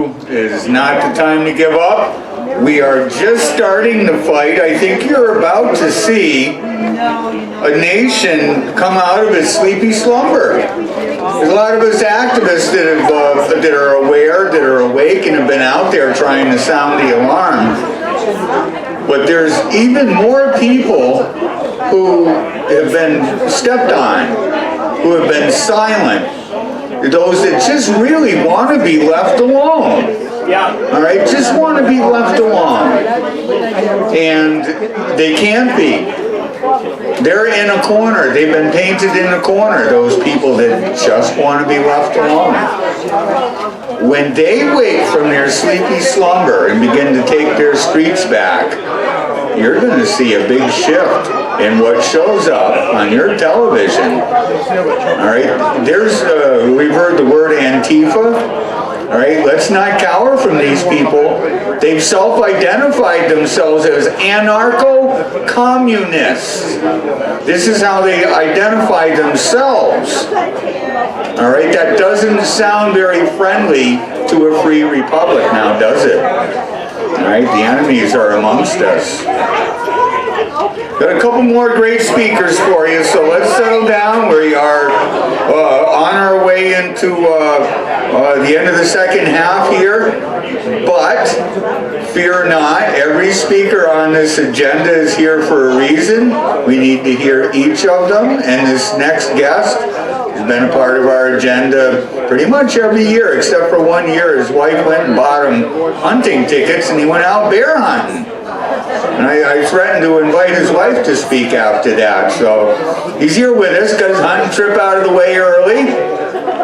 It is not the time to give up. We are just starting the fight. I think you're about to see a nation come out of its sleepy slumber. There's a lot of us activists that are aware, that are awake, and have been out there trying to sound the alarm. But there's even more people who have been stepped on, who have been silent. Those that just really want to be left alone. All right, just want to be left alone. And they can't be. They're in a corner. They've been painted in a corner, those people that just want to be left alone. When they wake from their sleepy slumber and begin to take their streets back, you're going to see a big shift in what shows up on your television. All right, we've heard the word Antifa. All right, let's not cower from these people. They've self-identified themselves as anarcho-communists. This is how they identify themselves. All right, that doesn't sound very friendly to a free republic now, does it? All right, the enemies are amongst us. Got a couple more great speakers for you, so let's settle down. We are on our way into the end of the second half here, but fear not, every speaker on this agenda is here for a reason. We need to hear each of them, and this next guest has been a part of our agenda pretty much every year, except for 1 year. His wife went and bought him hunting tickets, and he went out bear hunting. And I threatened to invite his wife to speak after that. So he's here with us, got his hunting trip out of the way early,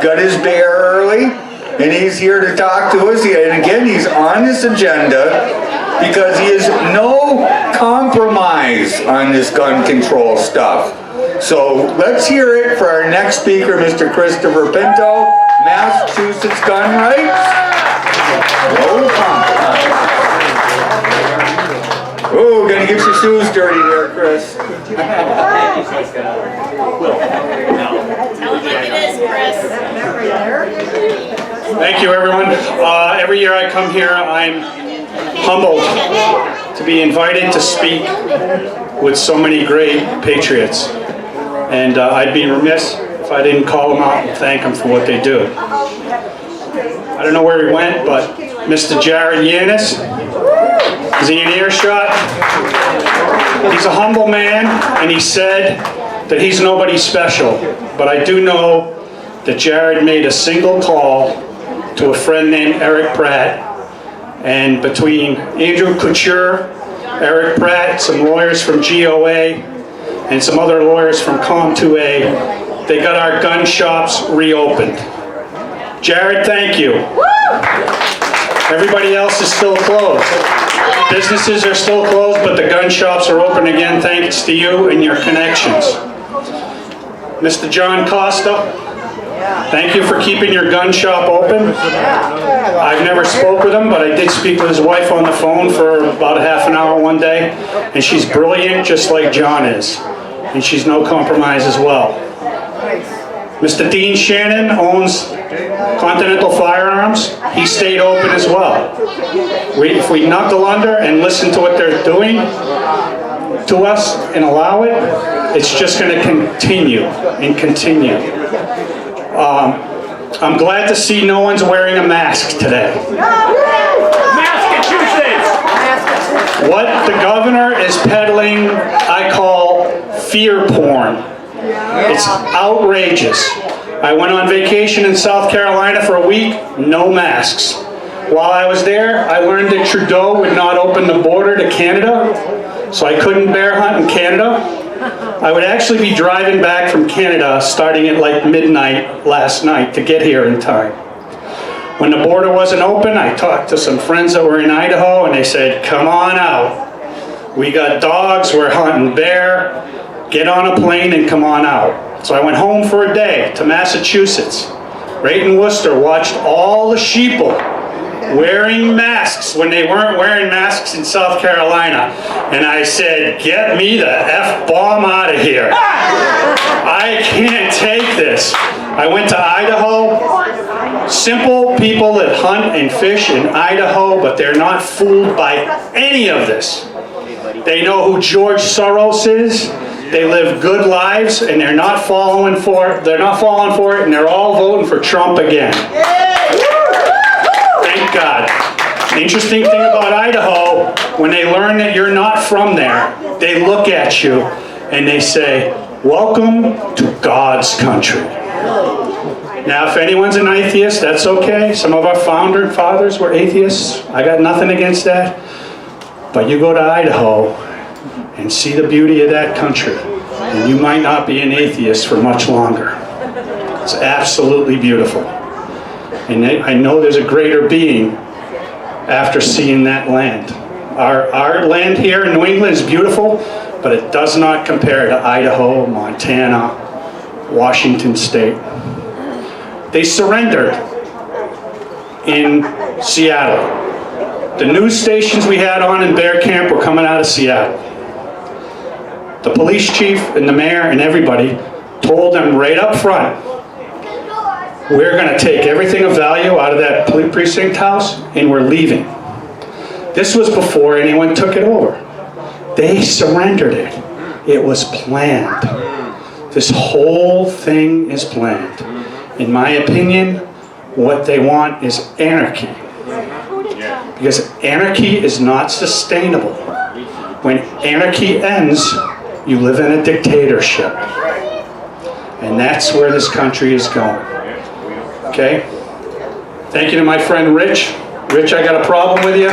got his bear early, and he's here to talk to us. And again, he's on this agenda because he has no compromise on this gun control stuff. So let's hear it for our next speaker, Mr. Christopher Pinto, Massachusetts gun rights. No compromise. Oh, gonna get your shoes dirty there, Chris. Tell him like it is, Chris. Thank you, everyone. Every year I come here, I'm humbled to be invited to speak with so many great patriots. And I'd be remiss if I didn't call them out and thank them for what they do. I don't know where he went, but Mr. Jared Yanis, is he in earshot? He's a humble man, and he said that he's nobody special. But I do know that Jared made a single call to a friend named Eric Pratt, and between Andrew Couture, Eric Pratt, some lawyers from GOA, and some other lawyers from Com2A, they got our gun shops reopened. Jared, thank you. Everybody else is still closed. Businesses are still closed, but the gun shops are open again thanks to you and your connections. Mr. John Costa, thank you for keeping your gun shop open. I've never spoke with him, but I did speak with his wife on the phone for about a half an hour one day, and she's brilliant just like John is, and she's no compromise as well. Mr. Dean Shannon owns Continental Firearms. He stayed open as well. If we knuckle under and listen to what they're doing to us and allow it, it's just going to continue and continue. I'm glad to see no one's wearing a mask today. Massachusetts! What the governor is peddling, I call fear porn. It's outrageous. I went on vacation in South Carolina for a week, no masks. While I was there, I learned that Trudeau would not open the border to Canada, so I couldn't bear hunt in Canada. I would actually be driving back from Canada starting at like midnight last night to get here in time. When the border wasn't open, I talked to some friends that were in Idaho, and they said, come on out. We got dogs, we're hunting bear, get on a plane and come on out. So I went home for a day to Massachusetts. Right in Worcester, watched all the sheeple wearing masks when they weren't wearing masks in South Carolina. And I said, get me the F-bomb out of here. I can't take this. I went to Idaho. Simple people that hunt and fish in Idaho, but they're not fooled by any of this. They know who George Soros is. They live good lives, and they're not falling for it. They're not falling for it, and they're all voting for Trump again. Thank God. The interesting thing about Idaho, when they learn that you're not from there, they look at you and they say, "Welcome to God's country." Now, if anyone's an atheist, that's okay. Some of our founder fathers were atheists. I got nothing against that. But you go to Idaho and see the beauty of that country, and you might not be an atheist for much longer. It's absolutely beautiful. And I know there's a greater being after seeing that land. Our land here in New England is beautiful, but it does not compare to Idaho, Montana, Washington State. They surrendered in Seattle. The news stations we had on in Bear Camp were coming out of Seattle. The police chief and the mayor and everybody told them right up front, we're going to take everything of value out of that precinct house and we're leaving. This was before anyone took it over. They surrendered it. It was planned. This whole thing is planned. In my opinion, what they want is anarchy. Because anarchy is not sustainable. When anarchy ends, you live in a dictatorship. And that's where this country is going. Okay? Thank you to my friend Rich. Rich, I got a problem with you.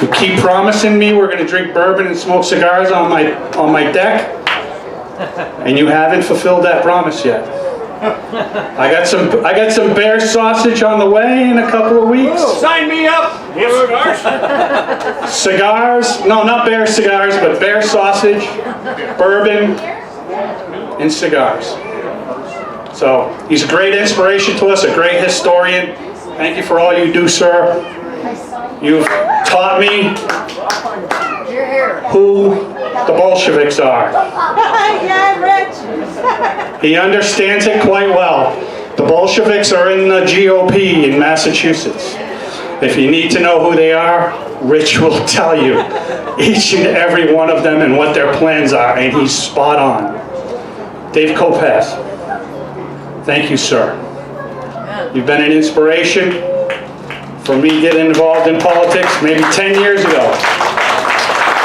You keep promising me we're going to drink bourbon and smoke cigars on my deck, and you haven't fulfilled that promise yet. I got some bear sausage on the way in a couple of weeks. Sign me up! Cigars? No, not bear cigars, but bear sausage, bourbon, and cigars. So he's a great inspiration to us, a great historian. Thank you for all you do, sir. You've taught me who the Bolsheviks are. He understands it quite well. The Bolsheviks are in the GOP in Massachusetts. If you need to know who they are, Rich will tell you each and every one of them and what their plans are, and he's spot on. Dave Kopaz, thank you, sir. You've been an inspiration for me getting involved in politics maybe 10 years ago.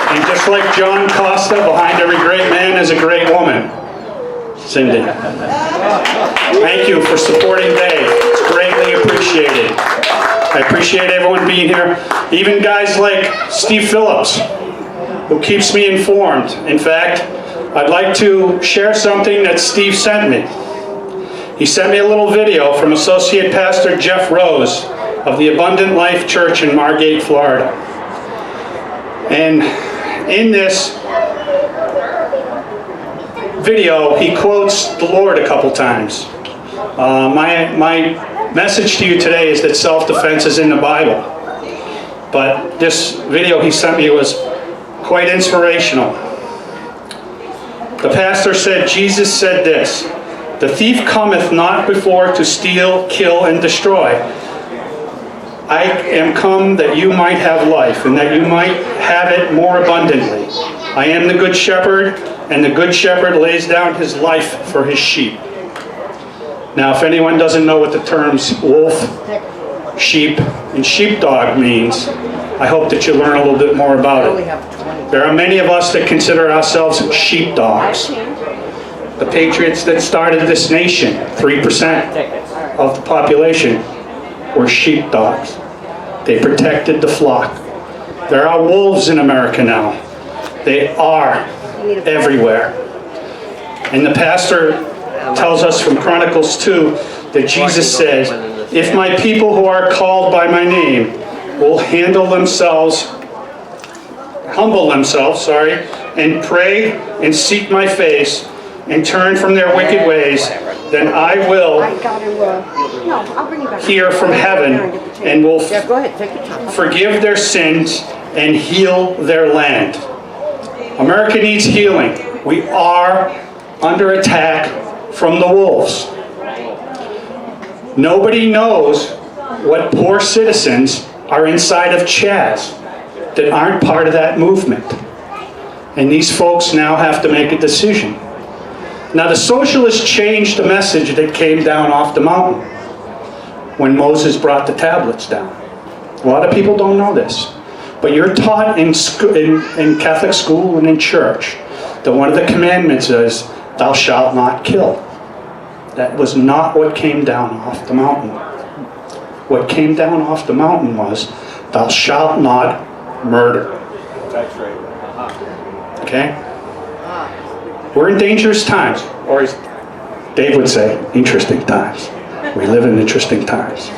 And just like John Costa, behind every great man is a great woman. Cindy. Thank you for supporting Dave. It's greatly appreciated. I appreciate everyone being here. Even guys like Steve Phillips, who keeps me informed. In fact, I'd like to share something that Steve sent me. He sent me a little video from Associate Pastor Jeff Rose of the Abundant Life Church in Margate, Florida. And in this video, he quotes the Lord a couple times. My message to you today is that self-defense is in the Bible. But this video he sent me was quite inspirational. The pastor said, Jesus said this, "The thief cometh not before to steal, kill, and destroy. I am come that you might have life, and that you might have it more abundantly. I am the good shepherd, and the good shepherd lays down his life for his sheep." Now, if anyone doesn't know what the terms wolf, sheep, and sheepdog means, I hope that you learn a little bit more about it. There are many of us that consider ourselves sheepdogs. The patriots that started this nation, 3% of the population, were sheepdogs. They protected the flock. There are wolves in America now. They are everywhere. And the pastor tells us from Chronicles 2 that Jesus says, "If my people who are called by my name will humble themselves, and pray and seek my face and turn from their wicked ways, then I will hear from heaven and will forgive their sins and heal their land." America needs healing. We are under attack from the wolves. Nobody knows what poor citizens are inside of Chaz that aren't part of that movement. And these folks now have to make a decision. Now the socialists changed the message that came down off the mountain when Moses brought the tablets down. A lot of people don't know this. But you're taught in Catholic school and in church that one of the commandments is, thou shalt not kill. That was not what came down off the mountain. What came down off the mountain was, thou shalt not murder. That's right. Okay? We're in dangerous times, or as Dave would say, interesting times. We live in interesting times.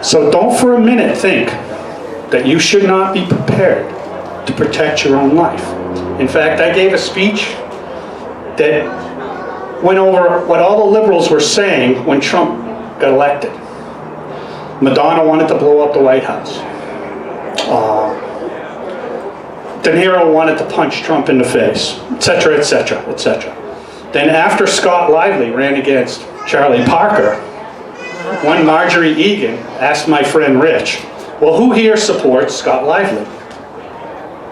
So don't for a minute think that you should not be prepared to protect your own life. In fact, I gave a speech that went over what all the liberals were saying when Trump got elected. Madonna wanted to blow up the White House. De Niro wanted to punch Trump in the face, etc., etc., etc. Then after Scott Lively ran against Charlie Parker, one Marjorie Egan asked my friend Rich, well, who here supports Scott Lively?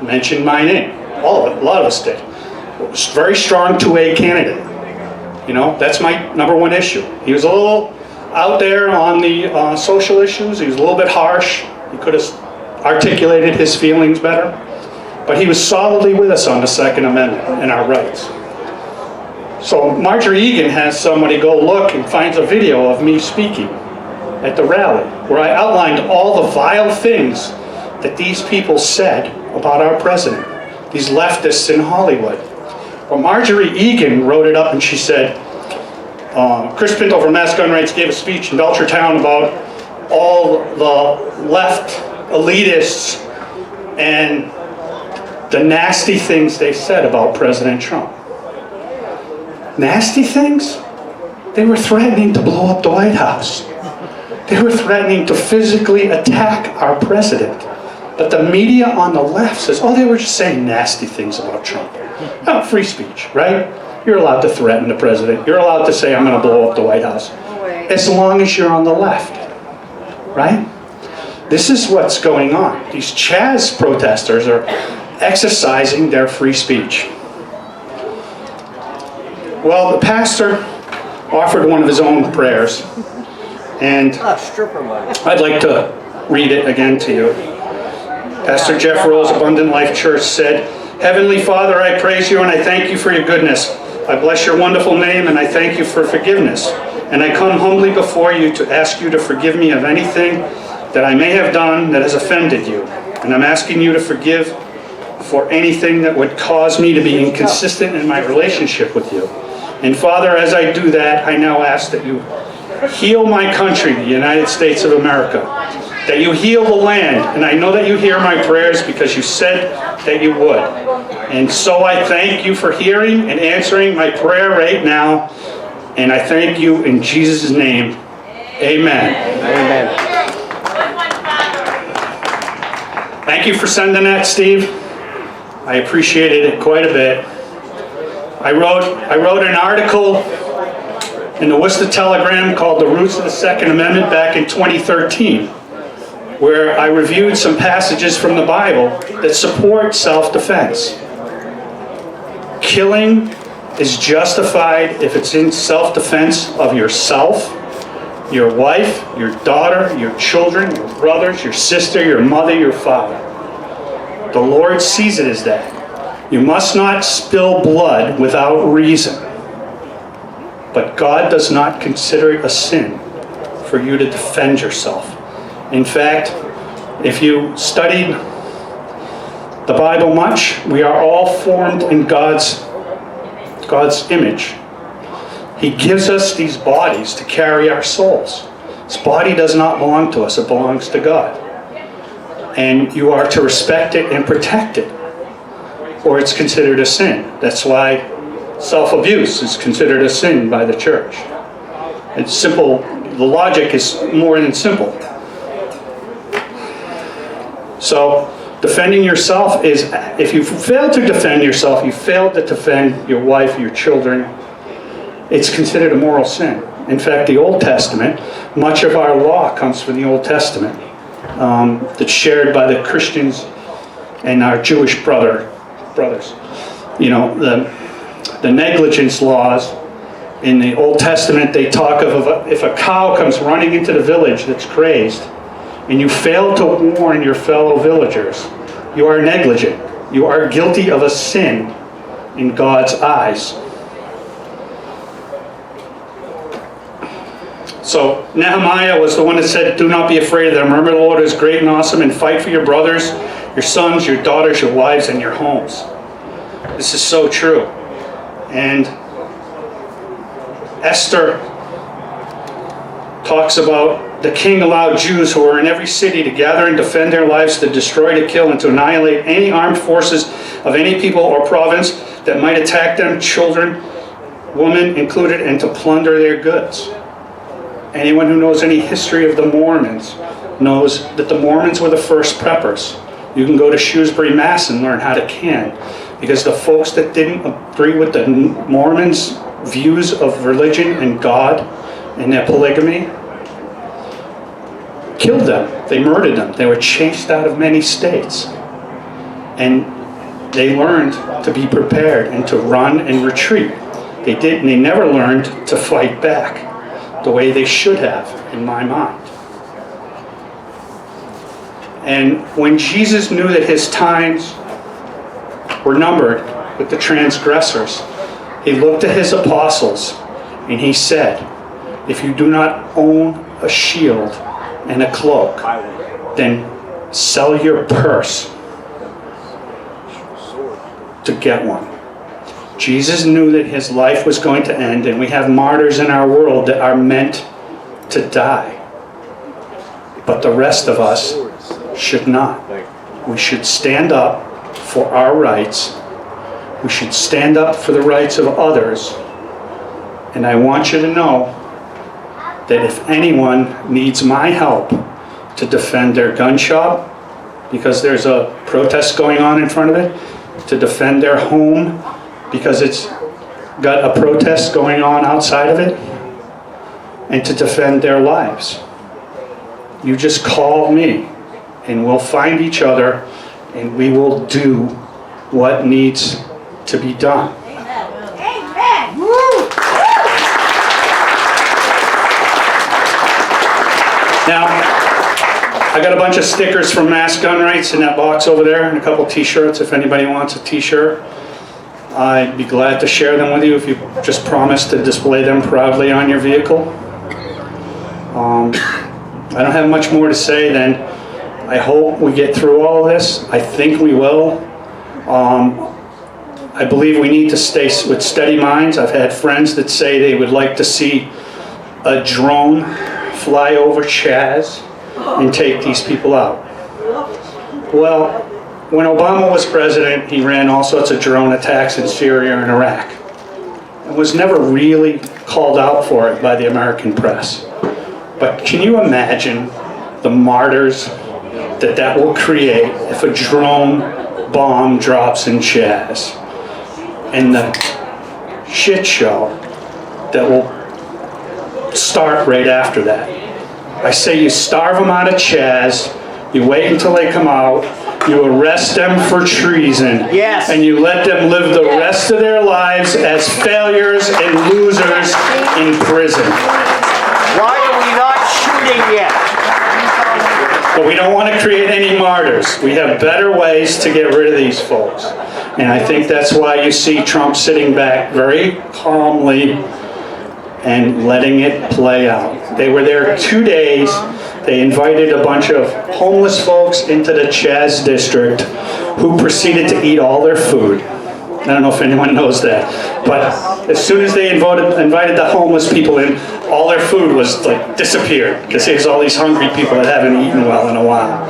Mentioned my name. All of it, a lot of us did. It was a very strong 2A candidate. You know, that's my number one issue. He was a little out there on the social issues. He was a little bit harsh. He could have articulated his feelings better. But he was solidly with us on the Second Amendment and our rights. So Marjorie Egan has somebody go look and finds a video of me speaking at the rally, where I outlined all the vile things that these people said about our president, these leftists in Hollywood. Well, Marjorie Egan wrote it up and she said, Chris Pinto from Mass Gun Rights gave a speech in Belchertown about all the left elitists and the nasty things they said about President Trump. Nasty things? They were threatening to blow up the White House. They were threatening to physically attack our president. But the media on the left says, oh, they were just saying nasty things about Trump. Oh, free speech, right? You're allowed to threaten the president. You're allowed to say, I'm going to blow up the White House. As long as you're on the left, right? This is what's going on. These Chaz protesters are exercising their free speech. Well, the pastor offered one of his own prayers, and I'd like to read it again to you. Pastor Jeff Rose, Abundant Life Church, said, Heavenly Father, I praise you and I thank you for your goodness. I bless your wonderful name and I thank you for forgiveness. And I come humbly before you to ask you to forgive me of anything that I may have done that has offended you. And I'm asking you to forgive for anything that would cause me to be inconsistent in my relationship with you. And Father, as I do that, I now ask that you heal my country, the United States of America. That you heal the land. And I know that you hear my prayers because you said that you would. And so I thank you for hearing and answering my prayer right now. And I thank you in Jesus' name. Amen. Amen. Thank you for sending that, Steve. I appreciated it quite a bit. I wrote an article in the Worcester Telegram called The Roots of the Second Amendment back in 2013, where I reviewed some passages from the Bible that support self-defense. Killing is justified if it's in self-defense of yourself, your wife, your daughter, your children, your brothers, your sister, your mother, your father. The Lord sees it as that. You must not spill blood without reason. But God does not consider it a sin for you to defend yourself. In fact, if you studied the Bible much, we are all formed in God's image. He gives us these bodies to carry our souls. This body does not belong to us, it belongs to God. And you are to respect it and protect it, or it's considered a sin. That's why self-abuse is considered a sin by the church. It's simple. The logic is more than simple. So defending yourself is, if you fail to defend yourself, you failed to defend your wife, your children, it's considered a moral sin. In fact, the Old Testament, much of our law comes from the Old Testament. That's shared by the Christians and our Jewish brothers. You know, the negligence laws in the Old Testament, they talk of if a cow comes running into the village that's crazed, and you fail to warn your fellow villagers, you are negligent. You are guilty of a sin in God's eyes. So Nehemiah was the one that said, do not be afraid of them. Remember, the Lord is great and awesome, and fight for your brothers, your sons, your daughters, your wives, and your homes. This is so true. And Esther talks about the king allowed Jews who were in every city to gather and defend their lives, to destroy, to kill, and to annihilate any armed forces of any people or province that might attack them, children, women included, and to plunder their goods. Anyone who knows any history of the Mormons knows that the Mormons were the first preppers. You can go to Shrewsbury, Mass. And learn how to can, because the folks that didn't agree with the Mormons' views of religion and God and their polygamy killed them. They murdered them. They were chased out of many states. And they learned to be prepared and to run and retreat. They never learned to fight back the way they should have, in my mind. And when Jesus knew that his times were numbered with the transgressors, he looked at his apostles and he said, if you do not own a shield and a cloak, then sell your purse to get one. Jesus knew that his life was going to end, and we have martyrs in our world that are meant to die. But the rest of us should not. We should stand up for our rights. We should stand up for the rights of others. And I want you to know that if anyone needs my help to defend their gun shop, because there's a protest going on in front of it, to defend their home, because it's got a protest going on outside of it, and to defend their lives, you just call me and we'll find each other and we will do what needs to be done. Amen. Now, I got a bunch of stickers from Mass Gun Rights in that box over there, and a couple t-shirts if anybody wants a t-shirt. I'd be glad to share them with you if you just promise to display them proudly on your vehicle. I don't have much more to say than I hope we get through all of this. I think we will. I believe we need to stay with steady minds. I've had friends that say they would like to see a drone fly over Chaz and take these people out. Well, when Obama was president, he ran all sorts of drone attacks in Syria and Iraq. And was never really called out for it by the American press. But can you imagine the martyrs that will create if a drone bomb drops in Chaz? And the shit show that will start right after that. I say you starve them out of Chaz, you wait until they come out, you arrest them for treason, Yes. and you let them live the rest of their lives as failures and losers in prison. Why are we not shooting yet? But we don't want to create any martyrs. We have better ways to get rid of these folks. And I think that's why you see Trump sitting back very calmly and letting it play out. They were there 2 days. They invited a bunch of homeless folks into the Chaz district who proceeded to eat all their food. I don't know if anyone knows that. But as soon as they invited the homeless people in, all their food was like disappeared, because there's all these hungry people that haven't eaten well in a while.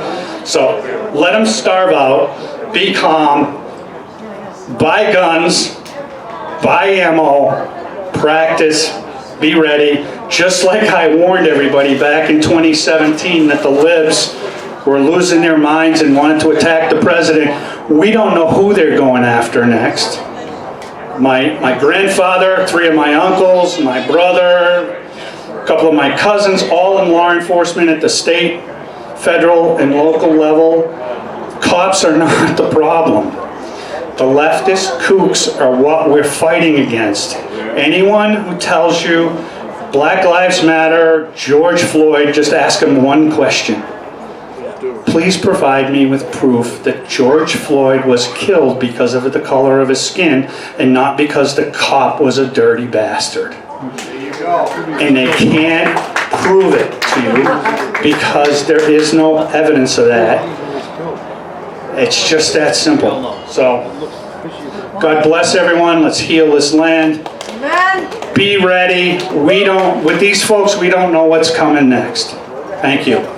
So let them starve out, be calm, buy guns, buy ammo, practice, be ready. Just like I warned everybody back in 2017 that the libs were losing their minds and wanted to attack the president. We don't know who they're going after next. My grandfather, 3 of my uncles, my brother, a couple of my cousins, all in law enforcement at the state, federal, and local level. Cops are not the problem. The leftist kooks are what we're fighting against. Anyone who tells you Black Lives Matter, George Floyd, just ask them one question. Please provide me with proof that George Floyd was killed because of the color of his skin and not because the cop was a dirty bastard. And they can't prove it to you because there is no evidence of that. It's just that simple. So, God bless everyone. Let's heal this land. Amen. Be ready. With these folks, we don't know what's coming next. Thank you.